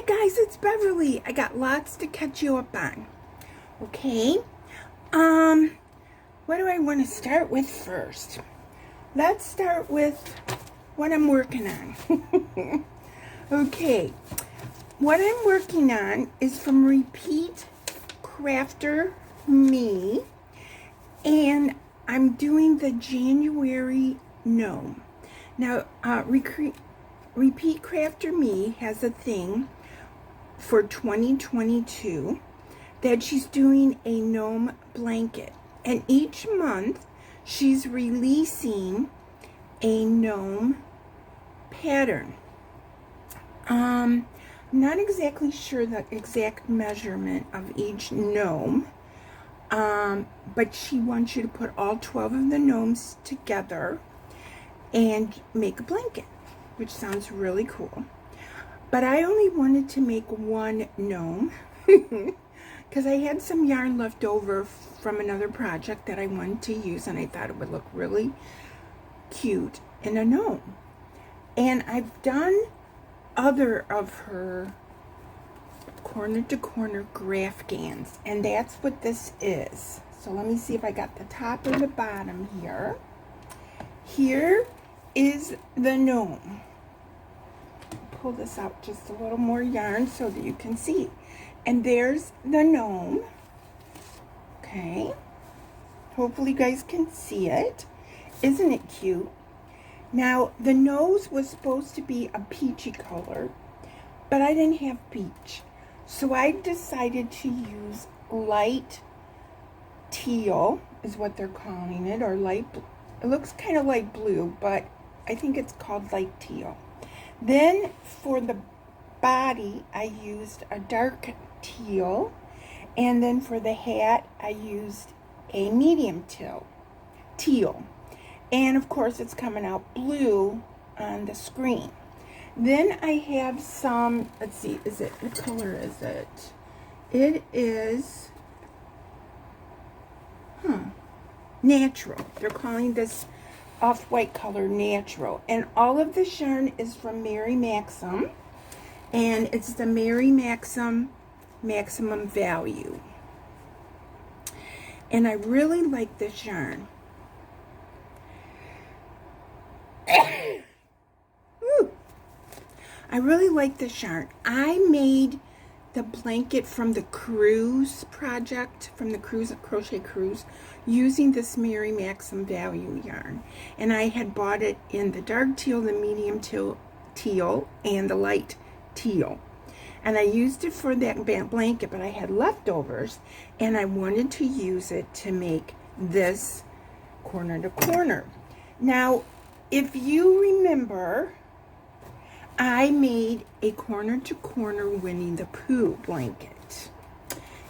guys, it's Beverly. I got lots to catch you up on. Okay. What do I want to start with first? Let's start with what I'm working on. Okay. What I'm working on is from Repeat Crafter Me, and I'm doing the January gnome. Now, Repeat Crafter Me has a thing for 2022 that she's doing a gnome blanket, and each month she's releasing a gnome pattern. Not exactly sure the exact measurement of each gnome, but she wants you to put all 12 of the gnomes together and make a blanket, which sounds really cool. But I only wanted to make one gnome because I had some yarn left over from another project that I wanted to use, and I thought it would look really cute in a gnome. And I've done other of her corner to corner graph gans, and that's what this is. So let me see if I got the top or the bottom here. Here is the gnome. Pull this out just a little more yarn so that you can see. And there's the gnome. Okay. Hopefully you guys can see it. Isn't it cute? Now, the nose was supposed to be a peachy color, but I didn't have peach. So I decided to use light teal, is what they're calling it, or light, it looks kind of like blue, but I think it's called light teal. Then for the body, I used a dark teal, and then for the hat, I used a medium teal. And of course, it's coming out blue on the screen. Then I have some, let's see, what color is it? It is, natural. They're calling this off-white color natural. And all of this yarn is from Mary Maxim. And it's the Mary Maxim Maximum Value. And I really like this yarn. I really like this yarn. I made the blanket from the cruise project, from the crochet cruise, using this Mary Maxim Value yarn. And I had bought it in the dark teal, the medium teal, and the light teal. And I used it for that blanket, but I had leftovers, and I wanted to use it to make this corner to corner. Now, if you remember, I made a corner to corner Winnie the Pooh blanket.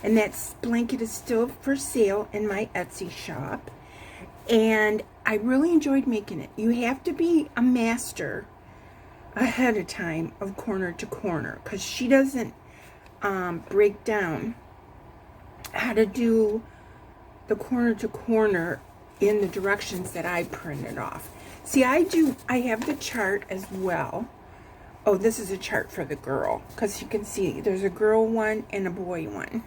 And that blanket is still for sale in my Etsy shop. And I really enjoyed making it. You have to be a master ahead of time of corner to corner, because she doesn't break down how to do the corner to corner in the directions that I printed off. See, I have the chart as well. Oh, this is a chart for the girl, because you can see there's a girl one and a boy one.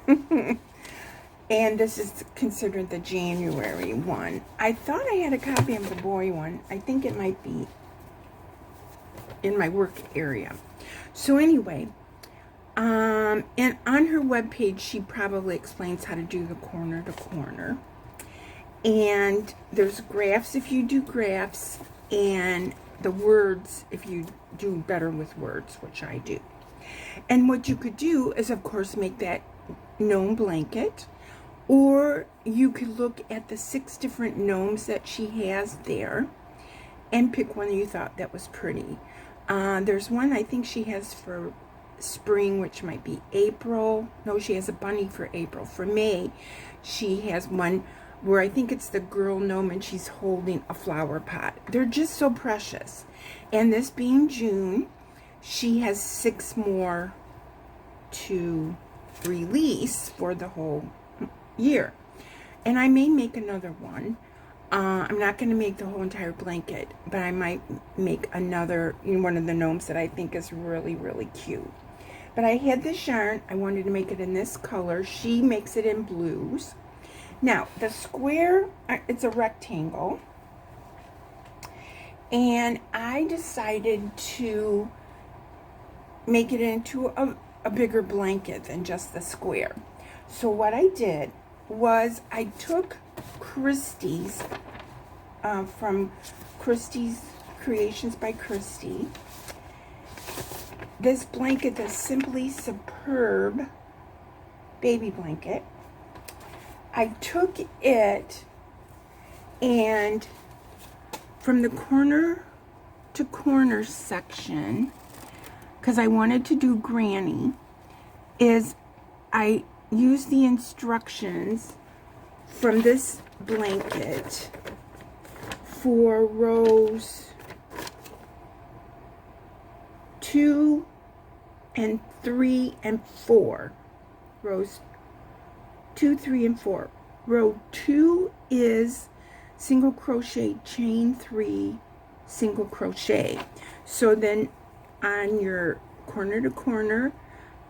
And this is considered the January one. I thought I had a copy of the boy one. I think it might be in my work area. So anyway, and on her webpage, she probably explains how to do the corner to corner. And there's graphs if you do graphs, and the words if you do better with words, which I do. And what you could do is, of course, make that gnome blanket, or you could look at the 6 different gnomes that she has there and pick one you thought that was pretty. There's one I think she has for spring, which might be April. No, she has a bunny for April. For May, she has one where I think it's the girl gnome and she's holding a flower pot. They're just so precious. And this being June, she has 6 more to release for the whole year. And I may make another one. I'm not going to make the whole entire blanket, but I might make another, one of the gnomes that I think is really, really cute. But I had this yarn. I wanted to make it in this color. She makes it in blues. Now, the square, it's a rectangle. And I decided to make it into a bigger blanket than just the square. So what I did was I took Christie's, from Christie's Creations by Christie, this blanket, the Simply Superb baby blanket. I took it, and from the corner to corner section, because I wanted to do granny, is I used the instructions from this blanket for rows 2 and 3 and 4. Rows 2, 3, and 4. Row 2 is single crochet, chain 3, single crochet. So then on your corner to corner,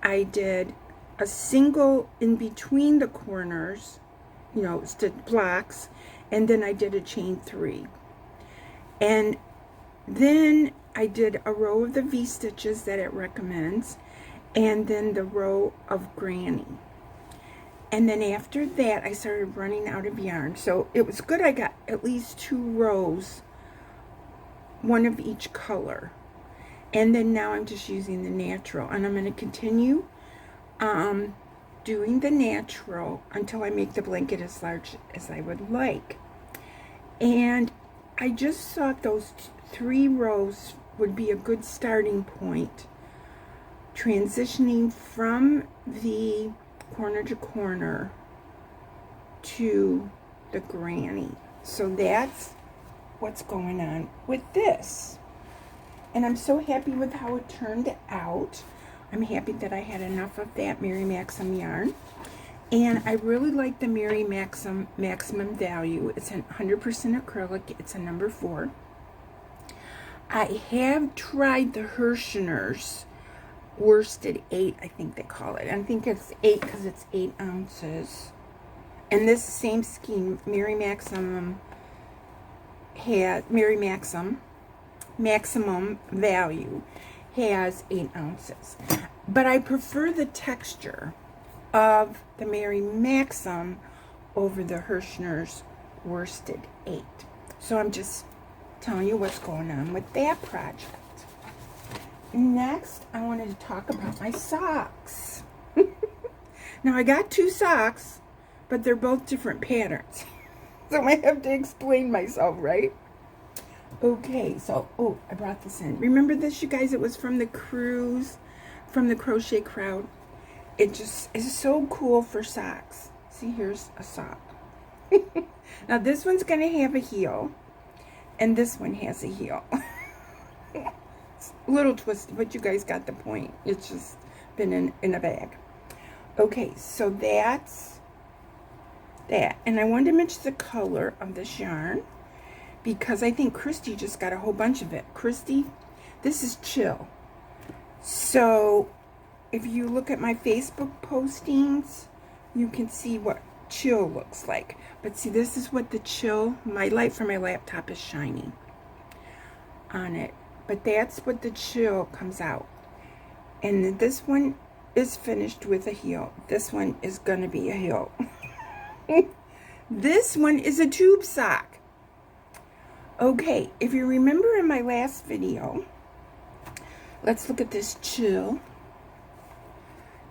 I did a single in between the corners, you know, stitch blocks, and then I did a chain 3. And then I did a row of the V-stitches that it recommends, and then the row of granny. And then after that, I started running out of yarn. So it was good I got at least 2 rows, one of each color. And then now I'm just using the natural. And I'm going to continue doing the natural until I make the blanket as large as I would like. And I just thought those 3 rows would be a good starting point, transitioning from the corner to corner to the granny. So that's what's going on with this. And I'm so happy with how it turned out. I'm happy that I had enough of that Mary Maxim yarn. And I really like the Mary Maxim Maximum Value. It's 100% acrylic. It's a number 4. I have tried the Hirschner's worsted 8, I think they call it. I think it's 8 because it's 8 ounces. And this same scheme, Mary Maxim had Maximum Value has 8 ounces. But I prefer the texture of the Mary Maxim over the Hirschner's worsted 8. So I'm just telling you what's going on with that project. Next, I wanted to talk about my socks. Now, I got 2 socks, but they're both different patterns. So I have to explain myself, right? Okay, so, oh, I brought this in. Remember this, you guys? It was from the cruise, from the Crochet Crowd. It just is so cool for socks. See, here's a sock. Now, this one's going to have a heel, and this one has a heel. It's a little twisted, but you guys got the point. It's just been in a bag. Okay, so that's that. And I wanted to match the color of this yarn because I think Christy just got a whole bunch of it. Christy, this is Chill. So if you look at my Facebook postings, you can see what Chill looks like. But see, this is what the Chill, my light for my laptop is shining on it. But that's what the Chill comes out. And this one is finished with a heel. This one is going to be a heel. This one is a tube sock. Okay, if you remember in my last video, let's look at this Chill.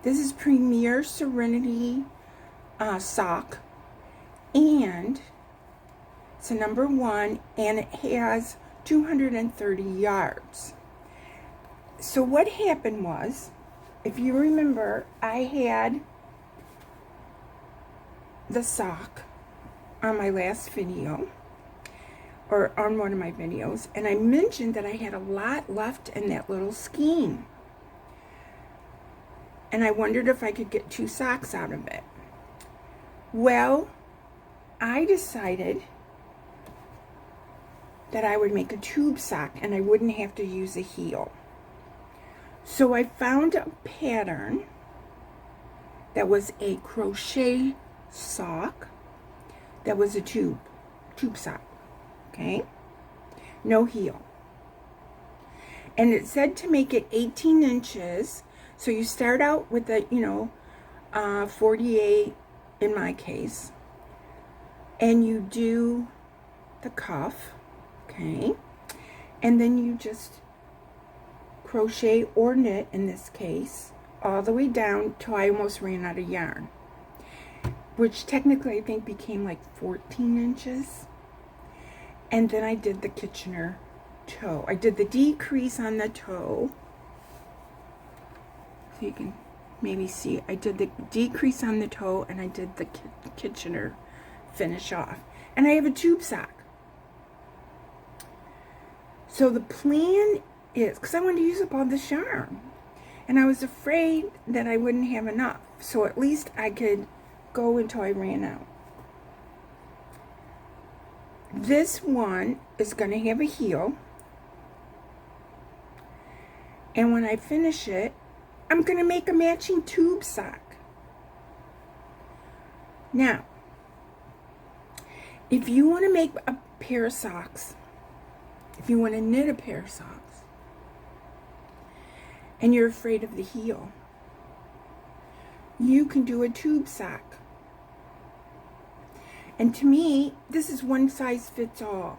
This is Premier Serenity sock. And it's a number 1, and it has 230 yards. So what happened was, if you remember, I had the sock on my last video, or on one of my videos, and I mentioned that I had a lot left in that little skein. And I wondered if I could get 2 socks out of it. Well, I decided that I would make a tube sock and I wouldn't have to use a heel. So I found a pattern that was a crochet sock that was a tube sock, okay? No heel. And it said to make it 18 inches. So you start out with a, 48 in my case. And you do the cuff, okay? And then you just crochet or knit, in this case, all the way down till I almost ran out of yarn. Which technically I think became like 14 inches. And then I did the Kitchener toe. I did the decrease on the toe. So you can maybe see. I did the decrease on the toe and I did the Kitchener finish off. And I have a tube sock. So the plan is, because I wanted to use up all this yarn. And I was afraid that I wouldn't have enough. So at least I could go until I ran out. This one is going to have a heel. And when I finish it, I'm going to make a matching tube sock. Now, if you want to make a pair of socks, if you want to knit a pair of socks, and you're afraid of the heel, you can do a tube sock. And to me, this is one size fits all.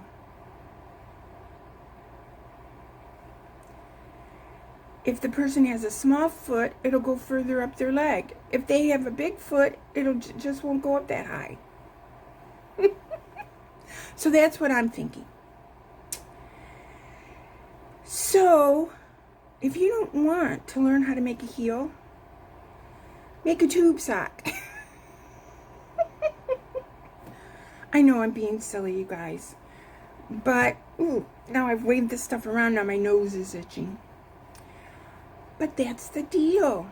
If the person has a small foot, it'll go further up their leg. If they have a big foot, it'll just won't go up that high. So that's what I'm thinking. So, if you don't want to learn how to make a heel, make a tube sock. I know I'm being silly, you guys. But, ooh, now I've waved this stuff around, now my nose is itching. But that's the deal.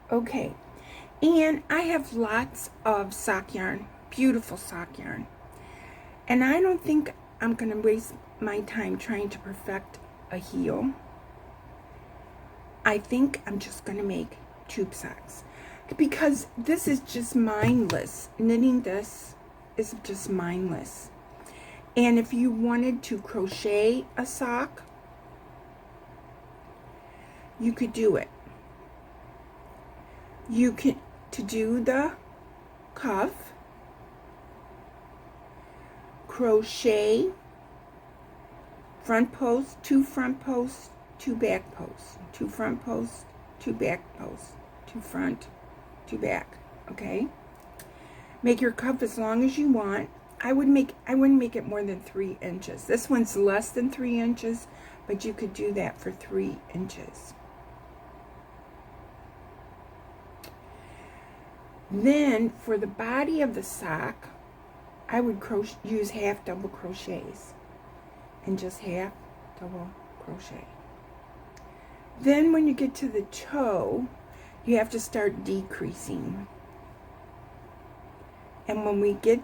Okay. And I have lots of sock yarn. Beautiful sock yarn. And I don't think I'm going to waste my time trying to perfect a heel. I think I'm just going to make tube socks. Because this is just mindless. Knitting this is just mindless. And if you wanted to crochet a sock, you could do it. You can, to do the cuff, crochet front post, 2 front posts, 2 back posts, 2 front posts, 2 back posts, 2 front, 2 back, okay? Make your cuff as long as you want. I wouldn't make it more than 3 inches. This one's less than 3 inches, but you could do that for 3 inches. Then for the body of the sock, I would use half double crochets and just half double crochet. Then when you get to the toe, you have to start decreasing. And when we get,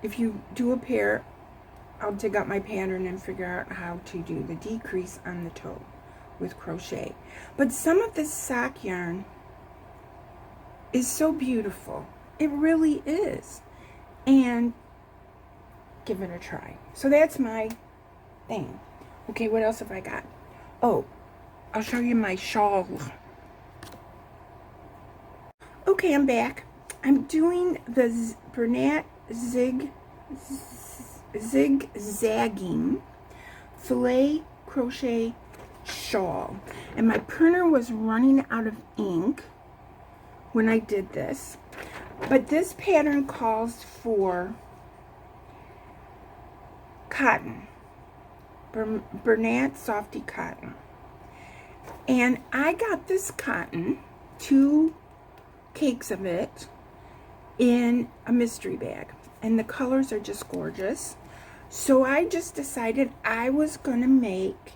if you do a pair, I'll dig up my pattern and figure out how to do the decrease on the toe with crochet. But some of this sock yarn is so beautiful. It really is. And give it a try. So that's my thing. Okay, what else have I got? Oh, I'll show you my shawl. Okay, I'm back. I'm doing the Bernat zigzagging filet crochet shawl. And my printer was running out of ink when I did this. But this pattern calls for cotton. Bernat Softy cotton. And I got this cotton, 2 cakes of it, in a mystery bag. And the colors are just gorgeous. So I just decided I was going to make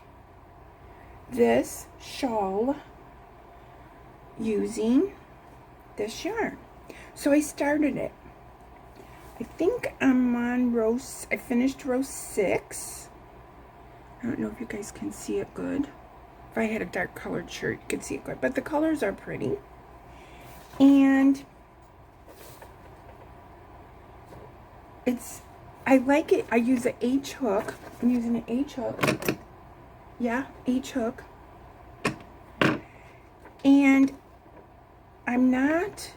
this shawl using this yarn. So I started it. I think I'm on I finished row 6. I don't know if you guys can see it good. If I had a dark colored shirt, you could see it good. But the colors are pretty. And I like it. I use an H hook. I'm using an H hook. Yeah, H hook. And I'm not,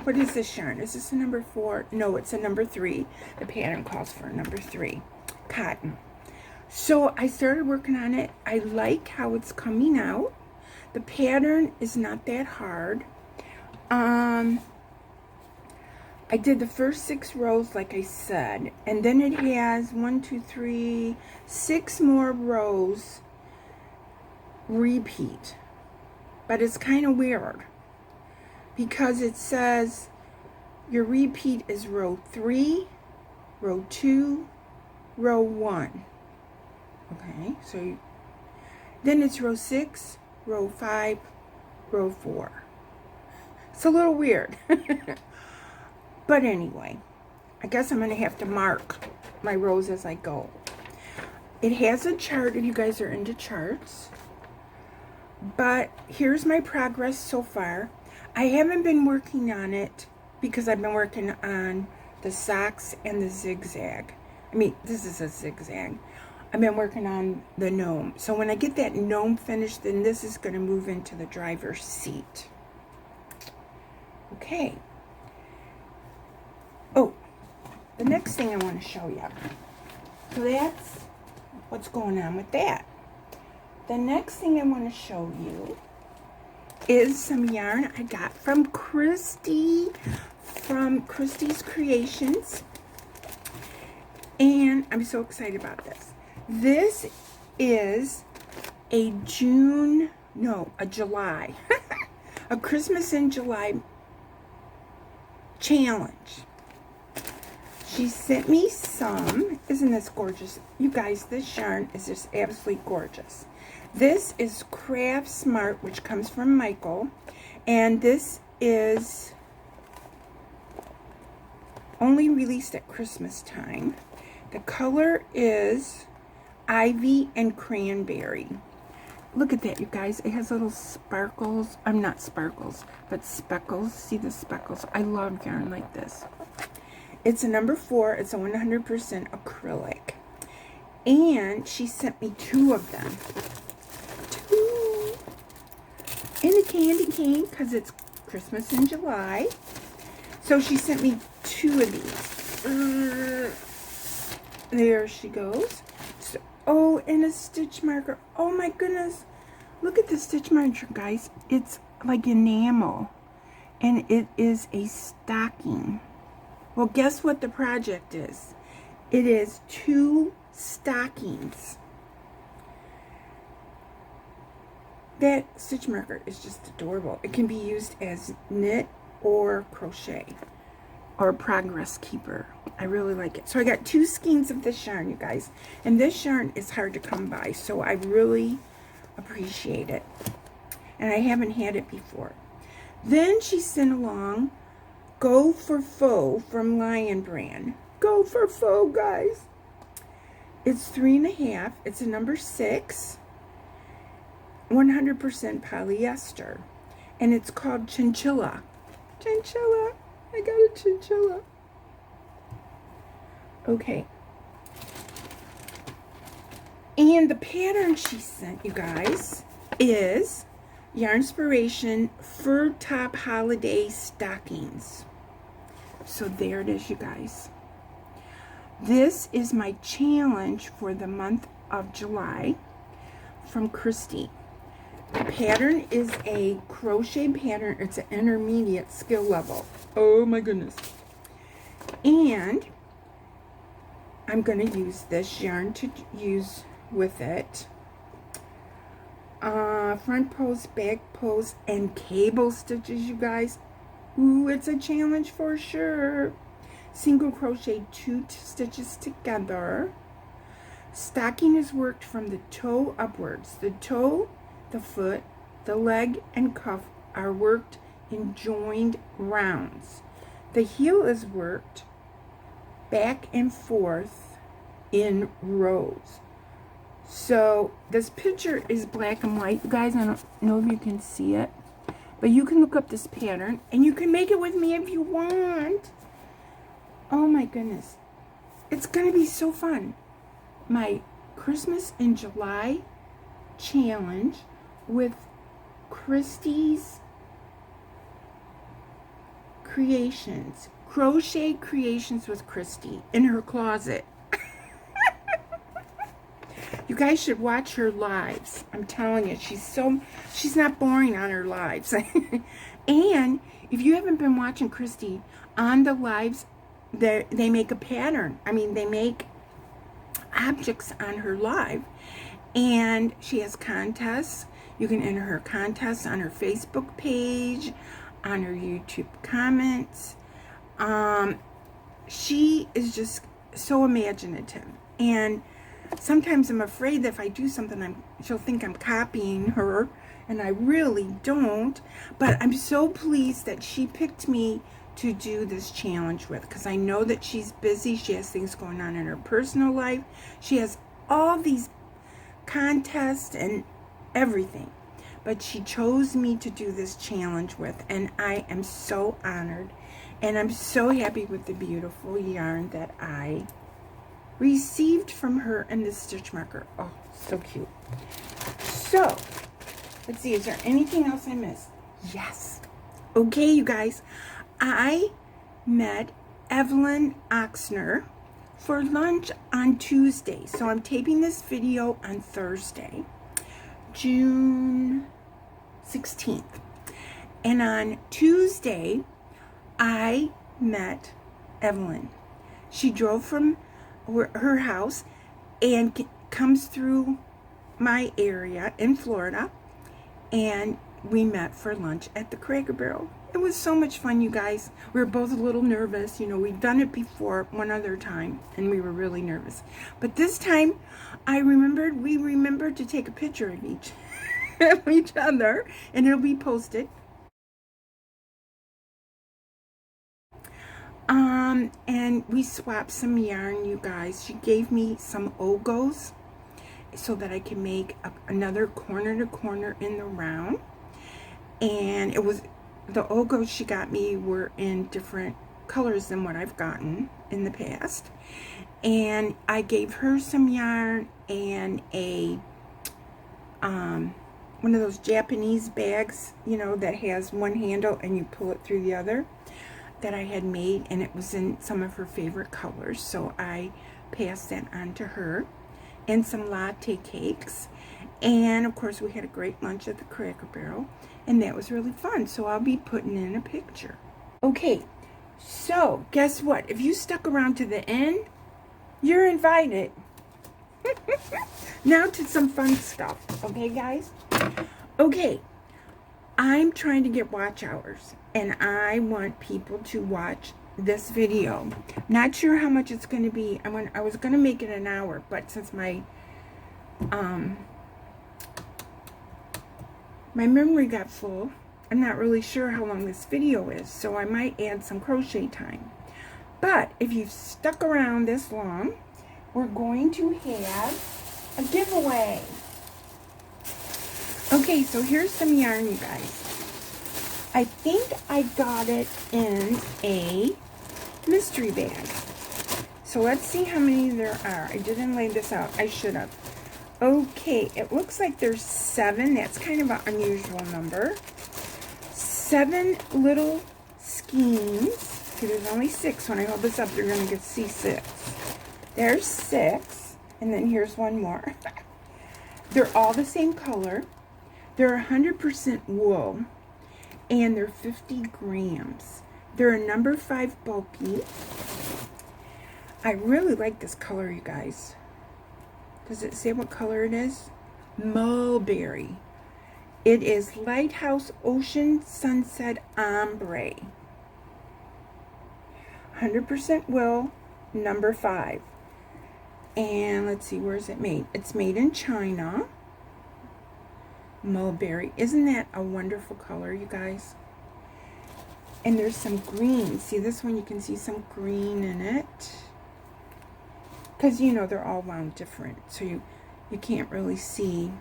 what is this yarn? Is this a number 4? No, it's a number 3. The pattern calls for a number 3. Cotton. So I started working on it. I like how it's coming out. The pattern is not that hard. I did the first 6 rows like I said, and then it has 1, 2, 3, 6 more rows repeat. But it's kind of weird because it says your repeat is row 3, row 2, row 1. Okay, so then it's row 6, row 5, row 4. It's a little weird. But anyway, I guess I'm going to have to mark my rows as I go. It has a chart if you guys are into charts. But here's my progress so far. I haven't been working on it because I've been working on the socks and the zigzag. I mean, this is a zigzag. I've been working on the gnome. So when I get that gnome finished, then this is going to move into the driver's seat. Okay. Oh, the next thing I want to show you. So that's what's going on with that. The next thing I want to show you is some yarn I got from Christy, from Christy's Creations. And I'm so excited about this. This is a July, a Christmas in July challenge. She sent me some. Isn't this gorgeous? You guys, this yarn is just absolutely gorgeous. This is Craft Smart, which comes from Michael. And this is only released at Christmas time. The color is Ivy and Cranberry. Look at that, you guys. It has little sparkles. I'm not sparkles, but speckles. See the speckles? I love yarn like this. It's a number 4. It's a 100% acrylic. And she sent me 2 of them. 2 in a candy cane because it's Christmas in July. So she sent me 2 of these. There she goes. So, oh, and a stitch marker. Oh my goodness. Look at the stitch marker, guys. It's like enamel. And it is a stocking. Well, guess what the project is? It is 2 stockings. That stitch marker is just adorable. It can be used as knit or crochet or progress keeper. I really like it. So I got 2 skeins of this yarn, you guys. And this yarn is hard to come by, so I really appreciate it. And I haven't had it before. Then she sent along Go for Faux from Lion Brand. Go for Faux, guys. It's 3.5. It's a number 6. 100% polyester. And it's called Chinchilla. Chinchilla. I got a chinchilla. Okay. And the pattern she sent, you guys, is Yarnspiration Fur Top Holiday Stockings. So there it is, you guys. This is my challenge for the month of July from Christy. The pattern is a crochet pattern. It's an intermediate skill level. Oh my goodness. And I'm going to use this yarn to use with it. Front post, back post, and cable stitches, you guys. Ooh, it's a challenge for sure. Single crochet 2 stitches together. Stocking is worked from the toe upwards. The toe, the foot, the leg, and cuff are worked in joined rounds. The heel is worked back and forth in rows. So this picture is black and white. You guys, I don't know if you can see it, but you can look up this pattern and you can make it with me if you want. Oh my goodness. It's going to be so fun. My Christmas in July challenge with Christy's Creations. Crochet Creations with Christy in her closet. You guys should watch her lives. I'm telling you, she's not boring on her lives. And if you haven't been watching Christy on the lives, they make a pattern. I mean, they make objects on her live, and she has contests. You can enter her contests on her Facebook page, on her YouTube comments. She is just so imaginative, and sometimes I'm afraid that if I do something, she'll think I'm copying her, and I really don't. But I'm so pleased that she picked me to do this challenge with, because I know that she's busy. She has things going on in her personal life. She has all these contests and everything. But she chose me to do this challenge with, and I am so honored. And I'm so happy with the beautiful yarn that I received from her and this stitch marker. Oh, so cute. So, let's see, is there anything else I missed? Yes. Okay, you guys. I met Evelyn Oxner for lunch on Tuesday. So I'm taping this video on Thursday, June 16th. And on Tuesday, I met Evelyn. She drove from her house and comes through my area in Florida, and we met for lunch at the Cracker Barrel. It was so much fun, you guys. We were both a little nervous. You know, we've done it before one other time, and we were really nervous. But this time, we remembered to take a picture of each other, and it'll be posted. And we swapped some yarn, you guys. She gave me some Ogos so that I can make another corner to corner in the round. And it was, the Ogos she got me were in different colors than what I've gotten in the past. And I gave her some yarn and a, one of those Japanese bags, you know, that has one handle and you pull it through the other, that I had made, and it was in some of her favorite colors. So I passed that on to her, and some latte cakes. And of course we had a great lunch at the Cracker Barrel, and that was really fun. So I'll be putting in a picture. Okay, so guess what? If you stuck around to the end, you're invited. Now to some fun stuff, okay guys? Okay, I'm trying to get watch hours, and I want people to watch this video. Not sure how much it's going to be. I was going to make it an hour, but since my memory got full, I'm not really sure how long this video is, so I might add some crochet time. But if you've stuck around this long, we're going to have a giveaway. Okay, so here's some yarn, you guys. I think I got it in a mystery bag. So let's see how many there are. I didn't lay this out. I should have. Okay, it looks like there's 7. That's kind of an unusual number. 7 little skeins. See, there's only 6. When I hold this up, you're going to see 6. There's 6. And then here's one more. They're all the same color. They're 100% wool, and they're 50 grams. They're a number 5 bulky. I really like this color, you guys. Does it say what color it is? Mulberry. It is Lighthouse Ocean Sunset Ombre. 100% wool, number 5. And let's see, where is it made? It's made in China. Mulberry. Isn't that a wonderful color, you guys? And there's some green. See this one? You can see some green in it. Because, you know, they're all wound different. So You can't really see.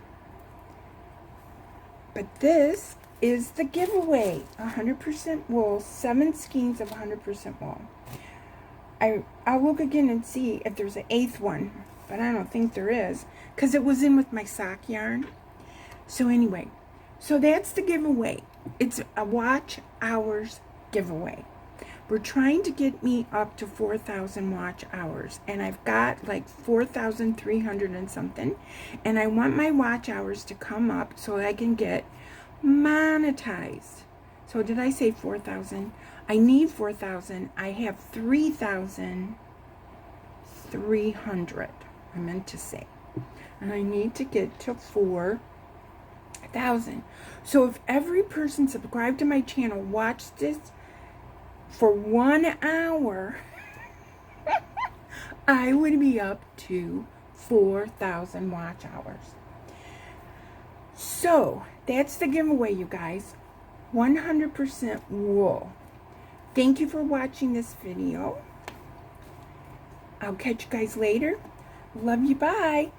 But this is the giveaway. 100% wool. 7 skeins of 100% wool. I'll look again and see if there's an 8th one. But I don't think there is. Because it was in with my sock yarn. So anyway. So that's the giveaway. It's a watch hours giveaway. We're trying to get me up to 4,000 watch hours. And I've got like 4,300 and something. And I want my watch hours to come up so I can get monetized. So did I say 4,000? I need 4,000. I have 3,300. I meant to say. And I need to get to 4,000. So if every person subscribed to my channel watched this for 1 hour, I would be up to 4,000 watch hours. So that's the giveaway, you guys. 100% wool. Thank you for watching this video. I'll catch you guys later. Love you. Bye.